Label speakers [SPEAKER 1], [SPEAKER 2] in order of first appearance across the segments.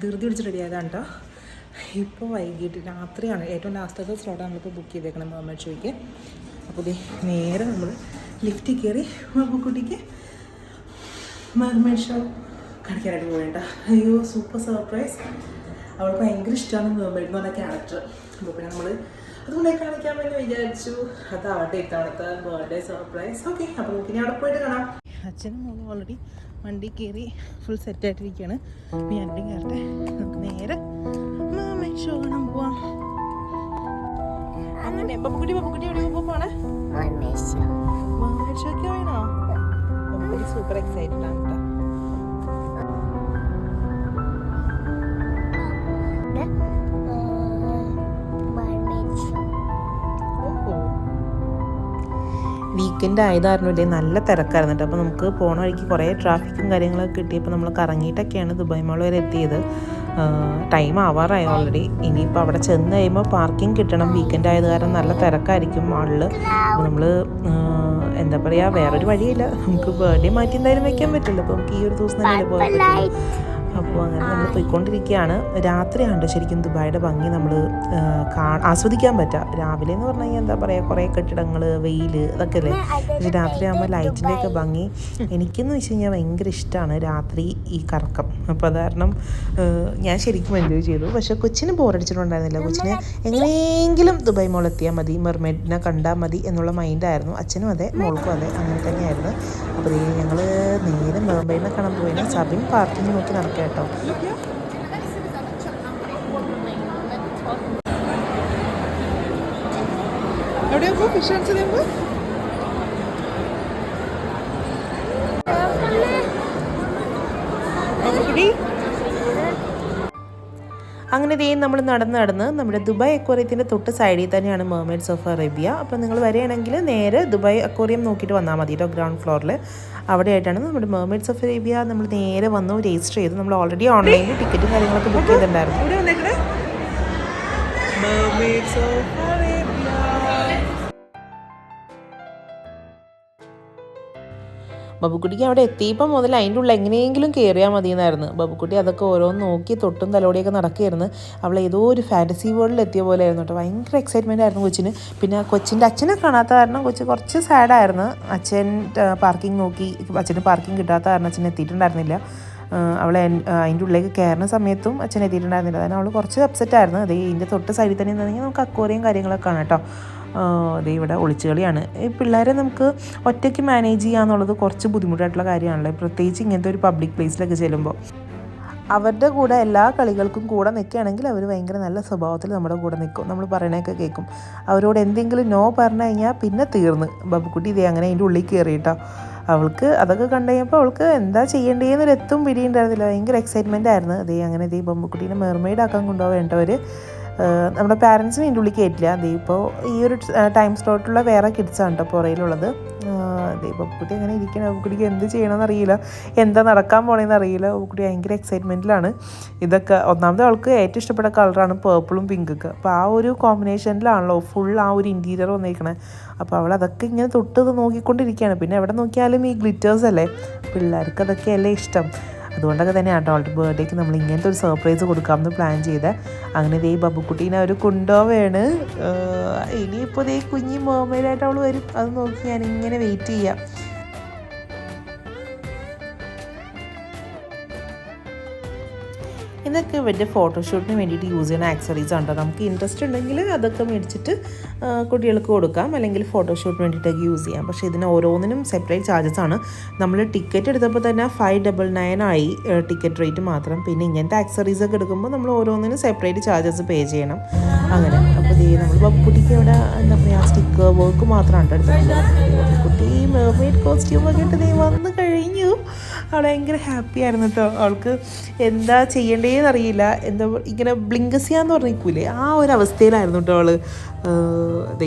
[SPEAKER 1] ധൃതി പിടിച്ച് റെഡിയായതാണ് കേട്ടോ. ഇപ്പോൾ വൈകിട്ട് രാത്രിയാണ് ഏറ്റവും ലാസ്റ്റത്തെ സ്ലോട്ടാണ് നമ്മളിപ്പോൾ ബുക്ക് ചെയ്തേക്കണം മെർമെയ്ഡ് ഷോയ്ക്ക്. അപ്പോൾ നേരെ നമ്മൾ ലിഫ്റ്റിൽ കയറി കുട്ടിക്ക് മെർമെയ്ഡ് ഷോ കാണിക്കാനായിട്ട് പോകേണ്ട. അയ്യോ സൂപ്പർ സർപ്രൈസ്. അവൾക്ക് ഭയങ്കര ഇഷ്ടമാണ് മെർമെയ്ഡ് എന്ന് പറഞ്ഞ ക്യാരക്ടർ. അപ്പോൾ പിന്നെ നമ്മൾ അതുകൊണ്ട് കാണിക്കാമെന്ന് വിചാരിച്ചു. അതാവട്ടെ ഇത്തവണത്തെ ബർത്ത്ഡേ സർപ്രൈസ്. ഓക്കെ, അപ്പോൾ നമുക്ക് ഇനി അവിടെ പോയിട്ട് കാണാം. അച്ഛനും മോളും ഓൾറെഡി വണ്ടി കയറി ഫുൾ സെറ്റായിട്ടിരിക്കുകയാണ്. ഞാനും കയറട്ടെ, നമുക്ക് നേരെ മെർമെയ്ഡ് ഷോ കാണാൻ പോവാം. അങ്ങനെ പപ്പക്കുട്ടി എവിടെ പോവാണ്? മെർമെയ്ഡ് ഷോയ്ക്ക് വേണോ? പപ്പക്കുട്ടി സൂപ്പർ എക്സൈറ്റഡ് ആണ് കേട്ടോ. വീക്കെൻഡ് ആയതായിരുന്നില്ലേ, നല്ല തിരക്കായിരുന്നു കേട്ടോ. അപ്പോൾ നമുക്ക് പോണ വഴിക്ക് കുറേ ട്രാഫിക്കും കാര്യങ്ങളൊക്കെ കിട്ടിയപ്പോൾ നമ്മൾ കറങ്ങിയിട്ടൊക്കെയാണ് ദുബായ് മാൾ വരെ എത്തിയത്. ടൈം ആവാറായി ഓൾറെഡി. ഇനിയിപ്പോൾ അവിടെ ചെന്ന് കഴിയുമ്പോൾ പാർക്കിംഗ് കിട്ടണം. വീക്കെൻഡ് ആയത് കാരണം നല്ല തിരക്കായിരിക്കും മാളിൽ. അപ്പോൾ നമ്മൾ എന്താ പറയുക, വേറൊരു വഴിയില്ല, നമുക്ക് ബർത്ത്ഡേ മാറ്റി എന്തായാലും വയ്ക്കാൻ പറ്റില്ല. അപ്പോൾ നമുക്ക് ഈ ഒരു ദിവസം തന്നെ പോകാൻ പറ്റും. അപ്പോൾ അങ്ങനെ നമ്മൾ പോയിക്കൊണ്ടിരിക്കുകയാണ്. രാത്രിയാണ് ശരിക്കും ദുബായിയുടെ ഭംഗി നമ്മൾ ആസ്വദിക്കാൻ പറ്റുക. രാവിലെ എന്ന് പറഞ്ഞു കഴിഞ്ഞാൽ എന്താ പറയുക, കുറേ കെട്ടിടങ്ങൾ, വെയിൽ, ഇതൊക്കെ അല്ലേ. പക്ഷേ രാത്രിയാകുമ്പോൾ ലൈറ്റിൻ്റെയൊക്കെ ഭംഗി എനിക്കെന്ന് വെച്ച് കഴിഞ്ഞാൽ ഭയങ്കര ഇഷ്ടമാണ് രാത്രി ഈ കറക്കം. അപ്പോൾ അത് കാരണം ഞാൻ ശരിക്കും എൻജോയ് ചെയ്തു. പക്ഷേ കൊച്ചിന് ബോറടിച്ചിട്ടുണ്ടായിരുന്നില്ല. കൊച്ചിനെ എങ്ങനെയെങ്കിലും ദുബായ് മോൾ എത്തിയാൽ മതി, മെർമെയ്ഡിനെ കണ്ടാൽ മതി എന്നുള്ള മൈൻഡായിരുന്നു. അച്ഛനും അതെ, മോൾക്കും അതെ, അങ്ങനെ തന്നെയായിരുന്നു. അപ്പോൾ ഞങ്ങൾ നേരെ മെർമെയ്ഡിനെ കാണാൻ പോയിന്. സബിൻ പാർക്കിംഗ് നോക്കി നടക്കുക കേട്ടോ. അങ്ങനെ നമ്മൾ നടന്ന് നമ്മുടെ ദുബായ് അക്വേറിയത്തിൻ്റെ തൊട്ട് സൈഡിൽ തന്നെയാണ് മെർമെയ്ഡ്സ് ഓഫ് അറേബ്യ. അപ്പോൾ നിങ്ങൾ വരികയാണെങ്കിൽ നേരെ ദുബായ് അക്വേറിയം നോക്കിയിട്ട് വന്നാൽ മതി കേട്ടോ. ഗ്രൗണ്ട് ഫ്ലോറിൽ അവിടെയായിട്ടാണ് നമ്മുടെ മെർമെയ്ഡ്സ് ഓഫ് അറേബ്യ. നമ്മൾ നേരെ വന്നു രജിസ്റ്റർ ചെയ്തു. നമ്മൾ ഓൾറെഡി ഓൺലൈനിൽ ടിക്കറ്റും കാര്യങ്ങളൊക്കെ ബുക്ക് ചെയ്തിട്ടുണ്ടായിരുന്നു. ബബുക്കുട്ടിക്ക് അവിടെ എത്തിയപ്പോൾ മുതൽ അതിൻ്റെ ഉള്ളിൽ എങ്ങനെയെങ്കിലും കയറിയാൽ മതി എന്നായിരുന്നു. ബബുക്കുട്ടി അതൊക്കെ ഓരോന്ന് നോക്കി തൊട്ടും തലോടിയൊക്കെ നടക്കുകയായിരുന്നു. അവൾ ഏതോ ഒരു ഫാൻറ്റസി വേൾഡിൽ എത്തിയ പോലെ ആയിരുന്നു കേട്ടോ. ഭയങ്കര എക്സൈറ്റ്മെൻ്റ് ആയിരുന്നു കൊച്ചിന്. പിന്നെ കൊച്ചിൻ്റെ അച്ഛനെ കാണാത്ത കാരണം കൊച്ച് കുറച്ച് സാഡായിരുന്നു. അച്ഛൻ പാർക്കിംഗ് നോക്കി, അച്ഛന് പാർക്കിംഗ് കിട്ടാത്ത കാരണം അച്ഛൻ എത്തിയിട്ടുണ്ടായിരുന്നില്ല. അവളെ അതിൻ്റെ ഉള്ളിലേക്ക് കയറുന്ന സമയത്തും അച്ഛൻ എത്തിയിട്ടുണ്ടായിരുന്നില്ല. കാരണം അവൾ കുറച്ച് അപ്സെറ്റായിരുന്നു. അതേ ഇതിൻ്റെ തൊട്ട് സൈഡിൽ തന്നെ നിന്നെങ്കിൽ നമുക്ക് അക്വേറിയം കാര്യങ്ങളൊക്കെ കാണാം കേട്ടോ. അതേ ഇവിടെ ഒളിച്ചുകളിയാണ്. ഈ പിള്ളേരെ നമുക്ക് ഒറ്റയ്ക്ക് മാനേജ് ചെയ്യുക എന്നുള്ളത് കുറച്ച് ബുദ്ധിമുട്ടായിട്ടുള്ള കാര്യമാണല്ലോ, പ്രത്യേകിച്ച് ഇങ്ങനത്തെ ഒരു പബ്ലിക് പ്ലേസിലൊക്കെ ചെല്ലുമ്പോൾ. അവരുടെ കൂടെ എല്ലാ കളികൾക്കും കൂടെ നിൽക്കുകയാണെങ്കിൽ അവർ ഭയങ്കര നല്ല സ്വഭാവത്തിൽ നമ്മുടെ കൂടെ നിൽക്കും, നമ്മൾ പറയണതൊക്കെ കേൾക്കും. അവരോട് എന്തെങ്കിലും നോ പറഞ്ഞു കഴിഞ്ഞാൽ പിന്നെ തീർന്ന്. ബബുക്കുട്ടി ഇതേ അങ്ങനെ അതിൻ്റെ ഉള്ളിൽ കയറി കേട്ടോ. അവൾക്ക് അതൊക്കെ കണ്ടു കഴിഞ്ഞപ്പോൾ അവൾക്ക് എന്താ ചെയ്യേണ്ടതെന്നൊരു എത്തും പിടിയുണ്ടായിരുന്നില്ല. ഭയങ്കര എക്സൈറ്റ്മെൻ്റ് ആയിരുന്നു. അങ്ങനെ ബബുക്കുട്ടീനെ മെർമെയ്ഡ് ആക്കാൻ കൊണ്ടുപോകേണ്ടവർ നമ്മുടെ പാരൻസിന് ഇതിൻ്റെ ഉള്ളിൽ കയറ്റില്ല. ഇപ്പോൾ ഈ ഒരു ടൈം സ്ലോട്ടുള്ള വേറെ കിഡ്സാണ് കേട്ടോ പുറയിലുള്ളത്. ബബുക്കുട്ടി അങ്ങനെ ഇരിക്കണം. ബബുക്കുട്ടിക്ക് എന്ത് ചെയ്യണമെന്ന് അറിയില്ല, എന്താ നടക്കാൻ പോകണമെന്ന് അറിയില്ല. ബബുക്കുട്ടി ഭയങ്കര എക്സൈറ്റ്മെൻറ്റിലാണ്. ഇതൊക്കെ ഒന്നാമത് അവൾക്ക് ഏറ്റവും ഇഷ്ടപ്പെട്ട കളറാണ് പേർപ്പിളും പിങ്കൊക്കെ. അപ്പോൾ ആ ഒരു കോമ്പിനേഷനിലാണല്ലോ ഫുൾ ആ ഒരു ഇൻറ്റീരിയർ വന്നിരിക്കണേ. അപ്പോൾ അവൾ അതൊക്കെ ഇങ്ങനെ തൊട്ട് നോക്കിക്കൊണ്ടിരിക്കുകയാണ്. പിന്നെ എവിടെ നോക്കിയാലും ഈ ഗ്ലിറ്റേഴ്സ് അല്ലേ, പിള്ളേർക്ക് അതൊക്കെയല്ലേ ഇഷ്ടം. അതുകൊണ്ടൊക്കെ തന്നെയാണ് കേട്ടോ അവളുടെ ബർത്ത്ഡേക്ക് നമ്മൾ ഇങ്ങനത്തെ ഒരു സർപ്രൈസ് കൊടുക്കാമെന്ന് പ്ലാൻ ചെയ്ത്. അങ്ങനെ ബബുക്കുട്ടീനെ അവർ കൊണ്ടുപോവുകയാണ്. ഇനിയിപ്പോൾ കുഞ്ഞി മെർമെയ്ഡായിട്ട് അവൾ വരും. അത് നോക്കി ഞാനിങ്ങനെ വെയിറ്റ് ചെയ്യാം. ഇതൊക്കെ ഇവരുടെ ഫോട്ടോഷൂട്ടിന് വേണ്ടിയിട്ട് യൂസ് ചെയ്യുന്ന ആക്സറീസ് ആണ്. നമുക്ക് ഇൻട്രസ്റ്റ് ഉണ്ടെങ്കിൽ അതൊക്കെ മേടിച്ചിട്ട് കുട്ടികൾക്ക് കൊടുക്കാം, അല്ലെങ്കിൽ ഫോട്ടോഷൂട്ടിന് വേണ്ടിയിട്ടൊക്കെ യൂസ് ചെയ്യാം. പക്ഷേ ഇതിന് ഓരോന്നിനും സെപ്പറേറ്റ് ചാർജസ് ആണ്. നമ്മൾ ടിക്കറ്റ് എടുത്തപ്പോൾ തന്നെ 599 ആയി ടിക്കറ്റ് റേറ്റ് മാത്രം. പിന്നെ ഇങ്ങനത്തെ ആക്സറീസൊക്കെ എടുക്കുമ്പോൾ നമ്മൾ ഓരോന്നിനും സെപ്പറേറ്റ് ചാർജസ് പേ ചെയ്യണം. അങ്ങനെ അപ്പോൾ നമ്മൾ ബബുക്കുട്ടിക്ക് ഇവിടെ എന്താ പറയുക സ്റ്റിക്കർ വർക്ക് മാത്രമാണ് എടുത്തത്. ബബുക്കുട്ടി മെർമെയ്ഡ് കോസ്റ്റ്യൂമൊക്കെ ഇട്ട് വന്ന് കഴിഞ്ഞു. അവൾ ഭയങ്കര ഹാപ്പി ആയിരുന്നു കേട്ടോ. അവൾക്ക് എന്താ ചെയ്യേണ്ടതെന്നറിയില്ല. എന്താ ഇങ്ങനെ ബ്ലിങ്കസിയാന്ന് പറഞ്ഞിരിക്കൂലേ, ആ ഒരു അവസ്ഥയിലായിരുന്നു കേട്ടോ അവൾ.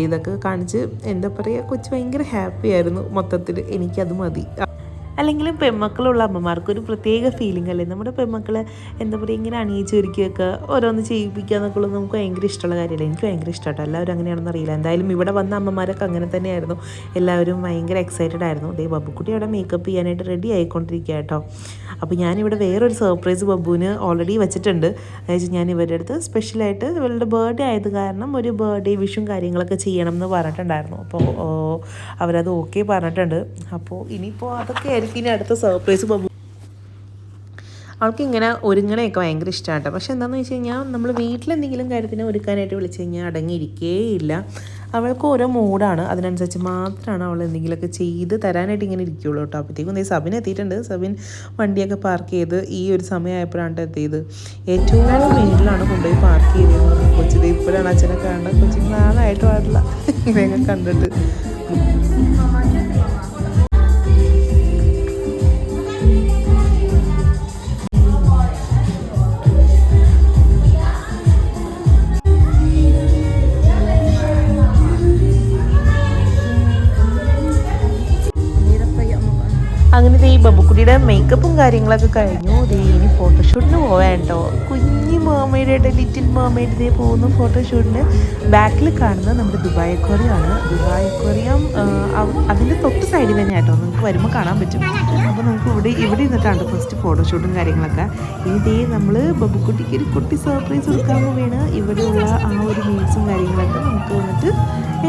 [SPEAKER 1] ഇതൊക്കെ കാണിച്ച് എന്താ പറയുക, കൊച്ച് ഭയങ്കര ഹാപ്പി ആയിരുന്നു മൊത്തത്തിൽ. എനിക്കത് മതി. അല്ലെങ്കിലും പെൺമക്കളുള്ള അമ്മമാർക്കൊരു പ്രത്യേക ഫീലിംഗ് അല്ലേ. നമ്മുടെ പെൺമക്കളെ എന്താ പറയുക ഇങ്ങനെ അണിയിച്ചൊരുക്കിയൊക്കെ ഓരോന്ന് ചെയ്യിപ്പിക്കുക എന്നൊക്കെ ഉള്ളത് നമുക്ക് ഭയങ്കര ഇഷ്ടമുള്ള കാര്യമല്ല. എനിക്ക് ഭയങ്കര ഇഷ്ടമാട്ടോ. എല്ലാവരും അങ്ങനെയാണെന്ന് അറിയില്ല. എന്തായാലും ഇവിടെ വന്ന അമ്മമാരൊക്കെ അങ്ങനെ തന്നെയായിരുന്നു. എല്ലാവരും ഭയങ്കര എക്സൈറ്റഡ് ആയിരുന്നു. ബബ്ബുക്കുട്ടി അവിടെ മേക്കപ്പ് ചെയ്യാനായിട്ട് റെഡി ആയിക്കൊണ്ടിരിക്കുക കേട്ടോ. അപ്പോൾ ഞാനിവിടെ വേറൊരു സർപ്രൈസ് ബബ്ബുവിന് ഓൾറെഡി വെച്ചിട്ടുണ്ട്. അതായത് ഞാൻ ഇവരുടെ അടുത്ത് സ്പെഷ്യലായിട്ട് ഇവരുടെ ബർത്ത്ഡേ ആയത് കാരണം ഒരു ബർത്ത്ഡേ വിഷും കാര്യങ്ങളൊക്കെ ചെയ്യണം എന്ന് പറഞ്ഞിട്ടുണ്ടായിരുന്നു. അപ്പോൾ അവരത് ഓക്കെ പറഞ്ഞിട്ടുണ്ട്. അപ്പോൾ ഇനിയിപ്പോൾ അതൊക്കെ ആയിരിക്കും ഇനി അടുത്ത സർപ്രൈസ് ബബ്ബു. അവൾക്ക് ഇങ്ങനെ ഒരുങ്ങണയൊക്കെ ഭയങ്കര ഇഷ്ടമാണ് കേട്ടോ. പക്ഷെ എന്താണെന്ന് വെച്ച് കഴിഞ്ഞാൽ നമ്മൾ വീട്ടിലെന്തെങ്കിലും കാര്യത്തിന് ഒരുക്കാനായിട്ട് വിളിച്ചു കഴിഞ്ഞാൽ അടങ്ങിയിരിക്കേയില്ല. അവൾക്ക് ഓരോ മൂഡാണ്, അതിനനുസരിച്ച് മാത്രമാണ് അവൾ എന്തെങ്കിലുമൊക്കെ ചെയ്ത് തരാനായിട്ട് ഇങ്ങനെ ഇരിക്കുകയുള്ളൂ കേട്ടോ. അപ്പോഴത്തേക്കും സബിൻ എത്തിയിട്ടുണ്ട്. സബിൻ വണ്ടിയൊക്കെ പാർക്ക് ചെയ്ത് ഈ ഒരു സമയമായപ്പോഴാണ് എത്തിയത്. ഏറ്റവും മേളിലാണ് കൊണ്ടുപോയി പാർക്ക് ചെയ്തത്. കൊച്ചിത് ഇപ്പോഴാണ് അച്ഛനെ കാണുന്നത്. കൊച്ചിന് നാളായിട്ട് പാടില്ല ഇവയൊക്കെ കണ്ടിട്ട്. അങ്ങനെ ഈ ബബ്ബുക്കുട്ടിയുടെ മേക്കപ്പും കാര്യങ്ങളൊക്കെ കഴിഞ്ഞു. ഇനി ഫോട്ടോഷൂട്ടിന് പോവാൻ കേട്ടോ. കുഞ്ഞി മേർമെയ്ഡ് ലിറ്റിൽ മേർമെയ്ഡ് പോകുന്ന ഫോട്ടോഷൂട്ടിന്. ബാക്കിൽ കാണുന്നത് നമ്മുടെ ദുബായ് അക്വേറിയമാണ്. ദുബായ് അക്വേറിയം അതിൻ്റെ തൊട്ട് സൈഡിൽ തന്നെ ആട്ടോ, നമുക്ക് വരുമ്പോൾ കാണാൻ പറ്റും. അപ്പോൾ നമുക്ക് ഇവിടെ ഇരുന്നിട്ടാണ് ഫസ്റ്റ് ഫോട്ടോഷൂട്ടും കാര്യങ്ങളൊക്കെ. ഇനി നമ്മൾ ബബ്ബുക്കുട്ടിക്ക് ഒരു കുട്ടി സർപ്രൈസ് കൊടുക്കാൻ പോവുകയാണ്. ഇവിടെയുള്ള ആ ഒരു മീൽസും കാര്യങ്ങളൊക്കെ നമുക്ക് വന്നിട്ട്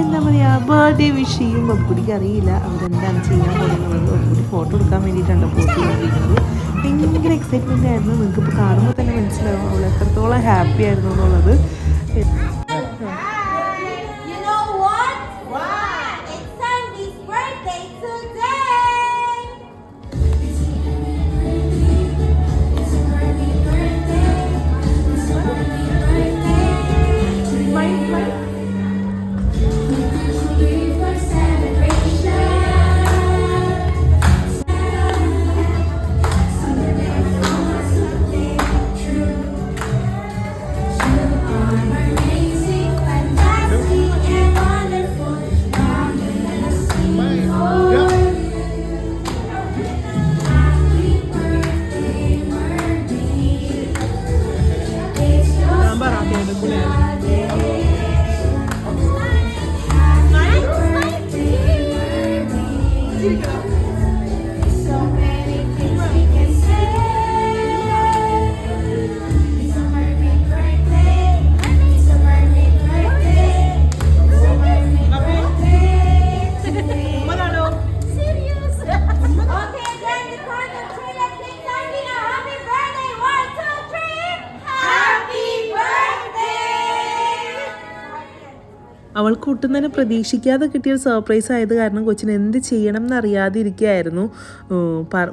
[SPEAKER 1] എന്താ പറയുക ബർത്ത്ഡേ വിഷ് ചെയ്യും. ബബ്ബുക്കുട്ടിക്ക് അറിയില്ല അവരെന്താണ് ചെയ്യാൻ പോകുന്നത്. ബബ്ബുക്കുട്ടി ഫോട്ടോ എടുക്കാൻ വേണ്ടിയിട്ടാണ് പോസ്റ്റ് ചെയ്തുകൊണ്ടിരിക്കുന്നത്. ഭയങ്കര എക്സൈറ്റ്മെൻ്റ് ആയിരുന്നു. നിങ്ങൾക്കിപ്പോൾ കാണുമ്പോൾ തന്നെ മനസ്സിലാവും അവൾ എത്രത്തോളം ഹാപ്പി ആയിരുന്നു എന്നുള്ളത്. അവൾക്ക് ഒട്ടും തന്നെ പ്രതീക്ഷിക്കാതെ കിട്ടിയ സർപ്രൈസ് ആയത് കാരണം കൊച്ചിന് എന്ത് ചെയ്യണം എന്നറിയാതെ ഇരിക്കുകയായിരുന്നു.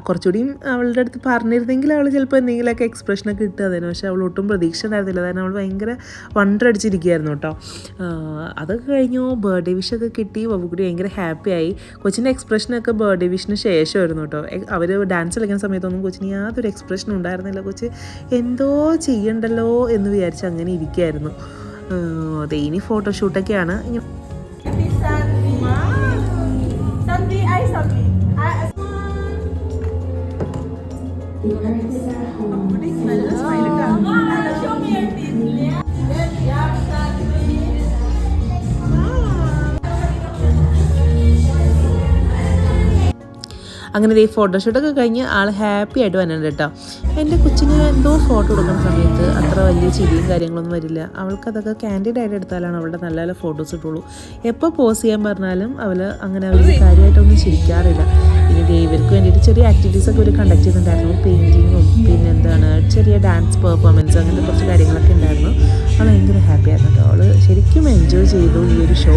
[SPEAKER 1] കുറച്ചുകൂടിയും അവളുടെ അടുത്ത് പറഞ്ഞിരുന്നെങ്കിൽ അവൾ ചിലപ്പോൾ എന്തെങ്കിലുമൊക്കെ എക്സ്പ്രഷനൊക്കെ കിട്ടുമായിരുന്നു. പക്ഷേ അവൾ ഒട്ടും പ്രതീക്ഷ ഉണ്ടായിരുന്നില്ല. കാരണം അവൾ ഭയങ്കര വണ്ടടിച്ചിരിക്കുകയായിരുന്നു കേട്ടോ. അതൊക്കെ കഴിഞ്ഞു. ബർത്ത്ഡേ വിഷൊക്കെ കിട്ടി. ബബ്ബുക്കുട്ടി ഭയങ്കര ഹാപ്പിയായി. കൊച്ചിൻ്റെ എക്സ്പ്രഷനൊക്കെ ബർത്ത്ഡേ വിഷിന് ശേഷമായിരുന്നു കേട്ടോ. അവർ ഡാൻസ് കളിക്കുന്ന സമയത്തൊന്നും കൊച്ചിന് യാതൊരു എക്സ്പ്രഷനും ഉണ്ടായിരുന്നില്ല. കൊച്ച് എന്തോ ചെയ്യണ്ടല്ലോ എന്ന് വിചാരിച്ച് അങ്ങനെ ഇരിക്കുകയായിരുന്നു. ഇനി ഫോട്ടോഷൂട്ടൊക്കെയാണ്. അങ്ങനെ ഈ ഫോട്ടോഷൂട്ടൊക്കെ കഴിഞ്ഞ് ആൾ ഹാപ്പി ആയിട്ട് വന്നിട്ടുണ്ട് കേട്ടോ. എൻ്റെ കൊച്ചിന് എന്തോ ഫോട്ടോ എടുക്കുന്ന സമയത്ത് അത്ര വലിയ ചിരിയും കാര്യങ്ങളൊന്നും വരില്ല. അവൾക്കതൊക്കെ ക്യാൻഡിഡായിട്ട് എടുത്താലാണ് അവളുടെ നല്ല നല്ല ഫോട്ടോസ് ഇട്ടുള്ളൂ. എപ്പോൾ പോസ്റ്റ് ചെയ്യാൻ പറഞ്ഞാലും അവൾ അങ്ങനെ അവർക്ക് കാര്യമായിട്ടൊന്നും ചിരിക്കാറില്ല. ഇനി ഇവർക്ക് വേണ്ടിയിട്ട് ചെറിയ ആക്ടിവിറ്റീസൊക്കെ ഒരു കണ്ടക്ട് ചെയ്തിട്ടുണ്ടായിരുന്നു. പെയിൻറ്റിങ്ങും പിന്നെ എന്താണ് ചെറിയ ഡാൻസ് പെർഫോമൻസ് അങ്ങനത്തെ കുറച്ച് കാര്യങ്ങളൊക്കെ ഉണ്ടായിരുന്നു. അവൾ ഭയങ്കര ഹാപ്പി ആയിരുന്നു കേട്ടോ. അവൾ ശരിക്കും എൻജോയ് ചെയ്തു ഈ ഒരു ഷോ.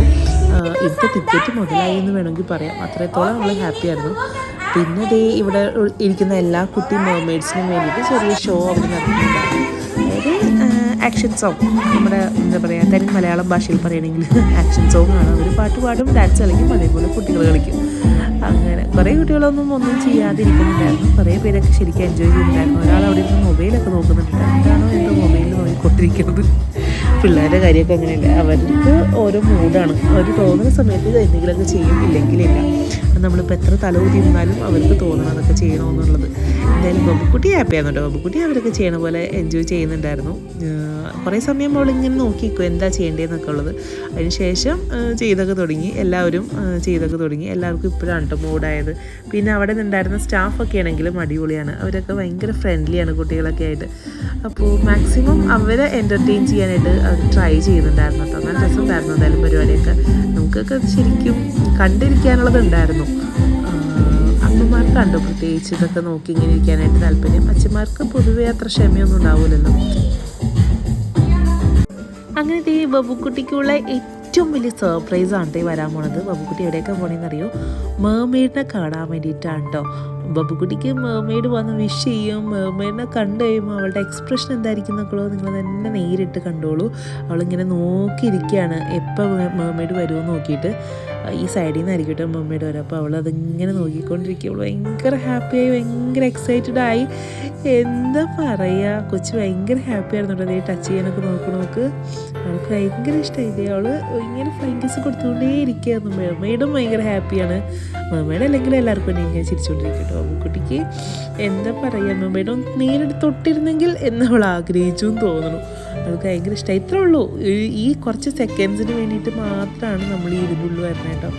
[SPEAKER 1] ഇവിടുത്തെ ടിക്കറ്റ് മുതലായി എന്ന് വേണമെങ്കിൽ പറയാം. അത്രത്തോളം അവൾ ഹാപ്പി ആയിരുന്നു. പിന്നെ ഇവിടെ ഇരിക്കുന്ന എല്ലാ കുട്ടി മെർമെയ്ഡ്സിനും വേണ്ടിയിട്ട് ചെറിയ ഷോ അവർ നടത്തുന്നുണ്ടായിരുന്നു. അതായത് ആക്ഷൻ സോങ്, നമ്മുടെ എന്താ പറയുക തനി മലയാളം ഭാഷയിൽ പറയുകയാണെങ്കിൽ ആക്ഷൻ സോങ് ആണ്. അവർ പാട്ട് പാടും, ഡാൻസ് കളിക്കും, അതേപോലെ കുട്ടികൾ കളിക്കും. അങ്ങനെ കുറേ കുട്ടികളൊന്നും ചെയ്യാതിരിക്കുന്നുണ്ടായിരുന്നു. കുറേ പേരൊക്കെ ശരിക്കും എൻജോയ് ചെയ്യുന്നുണ്ടായിരുന്നു. ഒരാൾ അവിടെ ഇരുന്ന് മൊബൈലൊക്കെ നോക്കുന്നുണ്ട്. എന്താണോ എന്തോ മൊബൈലിൽ നോക്കിക്കൊണ്ടിരിക്കുന്നത്. പിള്ളേരുടെ കാര്യമൊക്കെ അങ്ങനെയല്ല, അവർക്ക് ഓരോ മൂഡാണ്. അവർ തോന്നുന്ന സമയത്ത് എന്തെങ്കിലുമൊക്കെ ചെയ്യും, ഇല്ലെങ്കിലില്ല. നമ്മളിപ്പോൾ എത്ര തലൂതി നിന്നാലും അവർക്ക് തോന്നണം അതൊക്കെ ചെയ്യണമെന്നുള്ളത്. എന്തായാലും ബബുക്കുട്ടി ഹാപ്പി ആയിരുന്നു കേട്ടോ. ബബുക്കുട്ടി അവരൊക്കെ ചെയ്യണ പോലെ എൻജോയ് ചെയ്യുന്നുണ്ടായിരുന്നു. കുറേ സമയം അവളിങ്ങനെ നോക്കിക്കോ എന്താ ചെയ്യേണ്ടതെന്നൊക്കെ ഉള്ളത്. അതിന് ശേഷം ചെയ്തൊക്കെ തുടങ്ങി, എല്ലാവരും ചെയ്തൊക്കെ തുടങ്ങി. എല്ലാവർക്കും ഇപ്പോഴാണ് കേട്ടോ മൂഡായത്. പിന്നെ അവിടെ നിന്നുണ്ടായിരുന്ന സ്റ്റാഫൊക്കെ ആണെങ്കിലും അടിപൊളിയാണ്. അവരൊക്കെ ഭയങ്കര ഫ്രണ്ട്ലിയാണ് കുട്ടികളൊക്കെ ആയിട്ട്. അപ്പോൾ മാക്സിമം അവരെ എൻ്റർടൈൻ ചെയ്യാനായിട്ട് അവർ ട്രൈ ചെയ്യുന്നുണ്ടായിരുന്നു കേട്ടോ. നല്ല രസമുണ്ടായിരുന്നു എന്തായാലും പരിപാടിയൊക്കെ. നമുക്കൊക്കെ ശരിക്കും കണ്ടിരിക്കാനുള്ളത് ഉണ്ടായിരുന്നു. അമ്മമാർക്കുണ്ടോ പ്രത്യേകിച്ച് ഇതൊക്കെ നോക്കി ഇങ്ങനെ ഇരിക്കാനായിട്ട് താല്പര്യം. അച്ഛന്മാർക്ക് പൊതുവേ അത്ര ക്ഷമയൊന്നും ഉണ്ടാവില്ലല്ലോ. അങ്ങനെ ഈ ബബുക്കുട്ടിക്കുള്ള ഏറ്റവും വലിയ സർപ്രൈസാണ് ഈ വരാൻ പോണത്. ബബുക്കുട്ടി എവിടെയൊക്കെ പോകണമെന്നറിയോ? മേമെയ്ഡിനെ കാണാൻ വേണ്ടിയിട്ടാണ് കേട്ടോ. ബബുക്കുട്ടിക്ക് മേമെയ്ഡ് വന്ന് വിഷ് ചെയ്യും. മേമെയ്ഡിനെ കണ്ടു കഴിയുമ്പോൾ അവളുടെ എക്സ്പ്രഷൻ എന്തായിരിക്കും എന്നൊക്കെ നിങ്ങൾ തന്നെ നേരിട്ട് കണ്ടോളൂ. അവളിങ്ങനെ നോക്കിയിരിക്കുകയാണ് എപ്പോൾ മേമെയ്ഡ് വരുമെന്ന് നോക്കിയിട്ട്. ഈ സൈഡിൽ നിന്നായിരിക്കും കേട്ടോ മേമെയ്ഡ് വരും. അപ്പോൾ അവൾ അതിങ്ങനെ നോക്കിക്കൊണ്ടിരിക്കും. അവൾ ഭയങ്കര ഹാപ്പിയായി, ഭയങ്കര എക്സൈറ്റഡായി. എന്താ പറയുക, കൊച്ച് ഭയങ്കര ഹാപ്പി ആയിരുന്നു കേട്ടോ. അതേ ടച്ച് ചെയ്യാനൊക്കെ നോക്ക്. അവൾക്ക് ഭയങ്കര ഇഷ്ടമായി. അവൾ ഇങ്ങനെ ഫ്ലൈങ് കിസ് കൊടുത്തുകൊണ്ടേ ഇരിക്കുകയായിരുന്നു. മേമെയ്ഡും ഭയങ്കര ഹാപ്പിയാണ്. മേമെയ്ഡ് അല്ലെങ്കിൽ എല്ലാവർക്കും തന്നെ ഇങ്ങനെ ചിരിച്ചുകൊണ്ടിരിക്കും കേട്ടോ. ബബുക്കുട്ടിക്ക് എന്താ പറയുക, മേമെയ്ഡ് നേരിട്ട് തൊട്ടിരുന്നെങ്കിൽ എന്നവൾ ആഗ്രഹിച്ചു എന്ന് തോന്നുന്നു. അവൾക്ക് ഭയങ്കര ഇഷ്ടമായി. ഇത്രേ ഉള്ളൂ, ഈ കുറച്ച് സെക്കൻഡ്സിന് വേണ്ടിയിട്ട് മാത്രമാണ് നമ്മൾ ഈ ഇതിനുള്ളിൽ വരുന്നത് കേട്ടോ.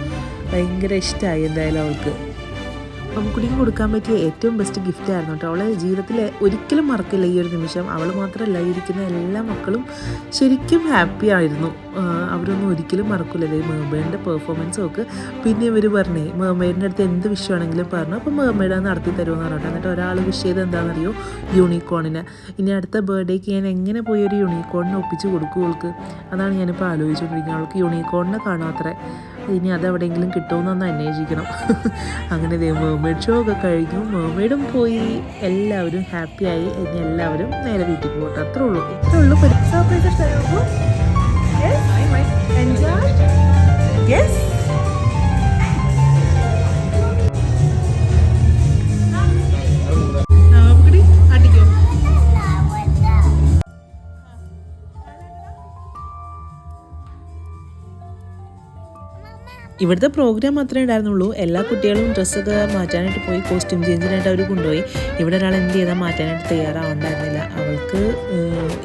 [SPEAKER 1] ഭയങ്കര ഇഷ്ടമായി എന്തായാലും അവൾക്ക്. ബബുക്കുട്ടിക്ക് കൊടുക്കാൻ പറ്റിയ ഏറ്റവും ബെസ്റ്റ് ഗിഫ്റ്റ് ആയിരുന്നു കേട്ടോ. അവളെ ജീവിതത്തിൽ ഒരിക്കലും മറക്കില്ല ഈ ഒരു നിമിഷം. അവൾ മാത്രമല്ല, ഇരിക്കുന്ന എല്ലാ മക്കളും ശരിക്കും ഹാപ്പി ആയിരുന്നു. അവരൊന്നും ഒരിക്കലും മറക്കില്ല ഈ മേമെയ്ഡിൻ്റെ പെർഫോമൻസ് ഒക്കെ. പിന്നെ ഇവർ പറഞ്ഞേ മേമെയ്ഡിൻ്റെ അടുത്ത് എന്ത് വിഷയമാണെങ്കിലും പറഞ്ഞു. അപ്പോൾ മേമെയ്ഡ് അത് നടത്തി തരുമെന്ന് പറഞ്ഞിട്ട്. എന്നിട്ട് ഒരാൾ വിഷ് ചെയ്ത് എന്താണെന്നറിയോ? യൂണിക്കോണിനെ. ഇനി അടുത്ത ബർത്ത്ഡേക്ക് ഞാൻ എങ്ങനെ പോയി ഒരു യൂണിക്കോണിനെ ഒപ്പിച്ച് കൊടുക്കും അവൾക്ക്? അതാണ് ഞാനിപ്പോൾ ആലോചിച്ചുകൊണ്ടിരിക്കുന്നത്. അവൾക്ക് യൂണിക്കോണിനെ കാണാത്രേ. ഇനി അതെവിടെയെങ്കിലും കിട്ടുമെന്നൊന്ന് അന്വേഷിക്കണം. അങ്ങനെ മേമെയ്ഡ് ഷോ ഒക്കെ കഴിഞ്ഞു. മേമെയ്ഡും പോയി. എല്ലാവരും ഹാപ്പിയായി. ഇനി എല്ലാവരും നേരെ വീട്ടിൽ പോകട്ടെ. അത്രേ ഉള്ളൂ. സർപ്രൈസ് ഇഷ്ടമായിരുന്നു. ഇവിടുത്തെ പ്രോഗ്രാം മാത്രമേ ഉണ്ടായിരുന്നുള്ളൂ. എല്ലാ കുട്ടികളും ഡ്രസ്സൊക്കെ മാറ്റാനായിട്ട് പോയി. കോസ്റ്റ്യൂം ചേഞ്ചിനായിട്ട് അവർ കൊണ്ടുപോയി. ഇവിടെ ഒരാൾ എന്ത് ചെയ്താൽ മാറ്റാനായിട്ട് തയ്യാറാവണ്ടായിരുന്നില്ല. അവൾക്ക്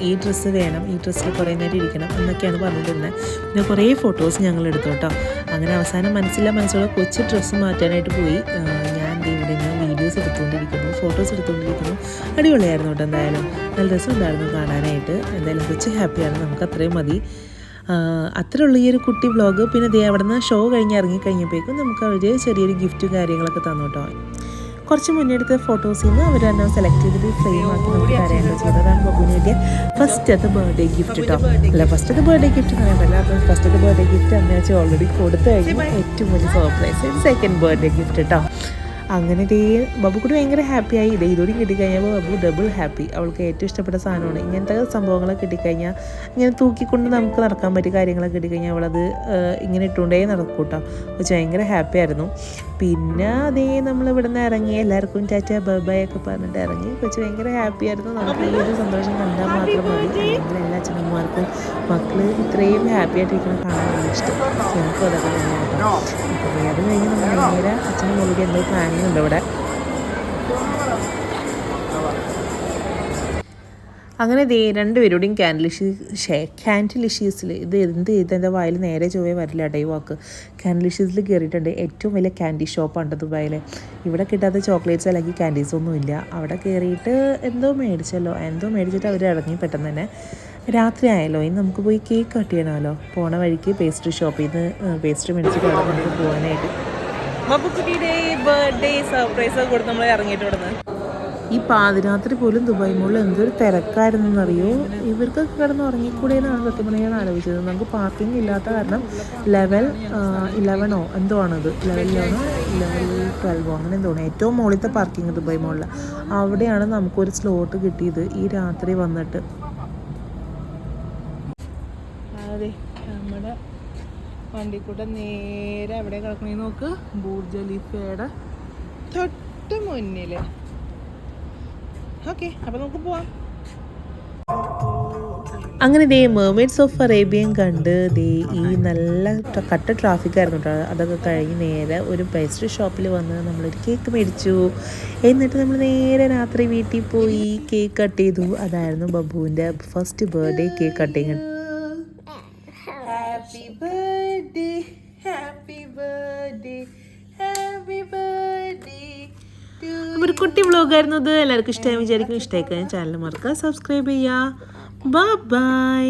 [SPEAKER 1] ഈ ഡ്രസ്സ് വേണം, ഈ ഡ്രസ്സിൽ കുറേ നേരം ഇരിക്കണം എന്നൊക്കെയാണ് പറഞ്ഞിട്ടുള്ളത്. പിന്നെ കുറേ ഫോട്ടോസ് ഞങ്ങൾ എടുത്തു കേട്ടോ. അങ്ങനെ അവസാനം മനസ്സിലുള്ള കൊച്ചു ഡ്രസ്സ് മാറ്റാനായിട്ട് പോയി. ഞാൻ ഇവിടെ നിന്ന് വീഡിയോസ് എടുത്തുകൊണ്ടിരിക്കുന്നു, ഫോട്ടോസ് എടുത്തുകൊണ്ടിരിക്കുന്നു. അടിപൊളിയായിരുന്നു കേട്ടോ. എന്തായാലും നല്ല രസമുണ്ടായിരുന്നു കാണാനായിട്ട്. എന്തായാലും കൊച്ചു ഹാപ്പിയാണ്. നമുക്ക് അത്രയും മതി. അത്രയുള്ള ഈ ഒരു കുട്ടി വ്ളോഗ്. പിന്നെ ദേ അവിടെ നിന്ന് ഷോ കഴിഞ്ഞ് ഇറങ്ങിക്കഴിഞ്ഞപ്പോഴേക്കും നമുക്ക് അവർ ചെറിയൊരു ഗിഫ്റ്റും കാര്യങ്ങളൊക്കെ തന്നു കേട്ടോ. കുറച്ച് മുന്നേ എടുത്ത ഫോട്ടോസിൽ നിന്ന് അവർ തന്നെ സെലക്ട് ചെയ്തിട്ട് ഫ്രെയിം ആക്കി നമുക്ക് തരാനുള്ള ചെയ്തതാണ് ബബുവിന് കിട്ടിയ ഫസ്റ്റത്തെ ബർത്ത്ഡേ ഗിഫ്റ്റ് കേട്ടോ. അല്ല, ഫസ്റ്റത്തെ ബർത്ത്ഡേ ഗിഫ്റ്റ് എന്ന് പറയാൻ പറ്റില്ല. അപ്പോൾ ഫസ്റ്റത്തെ ബർത്ത്ഡേ ഗിഫ്റ്റ് അമ്മയാച്ചി ഓൾറെഡി കൊടുത്തു കഴിഞ്ഞു. ഏറ്റവും വലിയ സർപ്രൈസ് സെക്കൻഡ് ബർത്ത്ഡേ ഗിഫ്റ്റ് കേട്ടോ. അങ്ങനെ ബബുക്കുട്ടി ഭയങ്കര ഹാപ്പിയായി. ഇതോടെ കിട്ടിക്കഴിഞ്ഞപ്പോൾ ബബു ഡബിൾ ഹാപ്പി. അവൾക്ക് ഏറ്റവും ഇഷ്ടപ്പെട്ട സാധനമാണ് ഇങ്ങനത്തെ സംഭവങ്ങളൊക്കെ കിട്ടിക്കഴിഞ്ഞാൽ. ഇങ്ങനെ തൂക്കിക്കൊണ്ട് നമുക്ക് നടക്കാൻ പറ്റിയ കാര്യങ്ങളൊക്കെ കിട്ടിക്കഴിഞ്ഞാൽ അവളത് ഇങ്ങനെ ഇട്ടുകൊണ്ടേ നടക്കും കേട്ടോ. പക്ഷെ ഭയങ്കര ഹാപ്പി ആയിരുന്നു. പിന്നെ നമ്മളിവിടെ നിന്ന് ഇറങ്ങി എല്ലാവർക്കും ടാറ്റ ബൈ ഒക്കെ പറഞ്ഞിട്ട് ഇറങ്ങി. കൊച്ച് ഭയങ്കര ഹാപ്പി ആയിരുന്നു. നമുക്ക് ഈ ഒരു സന്തോഷം കണ്ടാൽ മാത്രം മതി. അല്ലെങ്കിൽ എല്ലാ അച്ഛനമ്മമാർക്കും മക്കൾ ഇത്രയും ഹാപ്പി ആയിട്ടിരിക്കണം കാണാൻ നല്ല ഇഷ്ടം. എനിക്കും അതൊക്കെ തന്നെയാണ് കേട്ടോ. അപ്പോൾ അത് കഴിഞ്ഞ് നമ്മൾ നേരെ അച്ഛനും മോളിക്ക് എന്തോ പ്ലാനിങ് ഉണ്ട് ഇവിടെ. അങ്ങനെ രണ്ടുപേരോടെയും ക്യാൻഡിലിഷ്യസിൽ ഇത് എന്ത് ചെയ്തെൻ്റെ വായിൽ നേരെ ചൊവ്വേ വരില്ല കേട്ടോ ഈ വാക്ക്. ക്യാൻഡിലിഷ്യസിൽ കയറിയിട്ടുണ്ട്. ഏറ്റവും വലിയ ക്യാൻഡി ഷോപ്പാണ് ദുബായിൽ. ഇവിടെ കിട്ടാത്ത ചോക്ലേറ്റ്സ് അല്ലെങ്കിൽ ക്യാൻഡീസ് ഒന്നും ഇല്ല. അവിടെ കയറിയിട്ട് എന്തോ മേടിച്ചിട്ട് അവർ ഇറങ്ങി പെട്ടെന്ന് തന്നെ. രാത്രി ആയല്ലോ, ഇനി നമുക്ക് പോയി കേക്ക് കട്ട് ചെയ്യണമല്ലോ. പോണ വഴിക്ക് പേസ്ട്രി ഷോപ്പിൽ നിന്ന് പേസ്ട്രി മേടിച്ചിട്ട് അവിടെ നമുക്ക് പോകാനായിട്ട്. ബബുക്കുട്ടിയുടെ ബർത്ത്ഡേ സർപ്രൈസ് കൊടുത്ത് നമ്മൾ ഇറങ്ങിയിട്ട് ഇവിടുന്ന്. ഈ പാതിരാത്രി പോലും ദുബായ് മോളിൽ എന്തൊരു തിരക്കായിരുന്നെന്നറിയോ. ഇവർക്കൊക്കെ കിടന്ന് ഉറങ്ങിക്കൂടെയെന്നാണ് സത്യം പറയാൻ ആലോചിച്ചത്. നമുക്ക് പാർക്കിംഗ് ഇല്ലാത്ത കാരണം ലെവൽ 11 എന്തോ ആണത്, ലെവൽ 12 അങ്ങനെ എന്തോണം ഏറ്റവും മുകളിലത്തെ പാർക്കിംഗ് ദുബായ് മോളിൽ. അവിടെയാണ് നമുക്കൊരു സ്ലോട്ട് കിട്ടിയത് ഈ രാത്രി വന്നിട്ട്. അതെ, നമ്മുടെ വണ്ടിക്കൂടെ നേരെ എവിടെ കിടക്കണേ നോക്ക്, ബുർജ് ഖലീഫയുടെ തൊട്ട് മുന്നിൽ. ഓക്കെ, അപ്പം നമുക്ക് പോവാം. അങ്ങനെ ദേ മെർമെയ്ഡ്സ് ഓഫ് അറേബ്യൻ കണ്ട് ദേ ഈ നല്ല കട്ട ട്രാഫിക്കായിരുന്നു കേട്ടോ. അതൊക്കെ കഴിഞ്ഞ് നേരെ ഒരു പേസ്ട്രി ഷോപ്പിൽ വന്ന് നമ്മളൊരു കേക്ക് മേടിച്ചു. എന്നിട്ട് നമ്മൾ നേരെ രാത്രി വീട്ടിൽ പോയി കേക്ക് കട്ട് ചെയ്തു. അതായിരുന്നു ബബ്ബുവിൻ്റെ first birthday cake cutting. Happy birthday, happy birthday, happy birthday. അപ്പോൾ ഒരു കുട്ടി വ്ലോഗായിരുന്നു ഇത്. എല്ലാവർക്കും ഇഷ്ടമായി വിചാരിക്കും. ഇഷ്ടമായി കഴിഞ്ഞാൽ ചാനൽ മറക്കുക, സബ്സ്ക്രൈബ് ചെയ്യുക. Bye bye.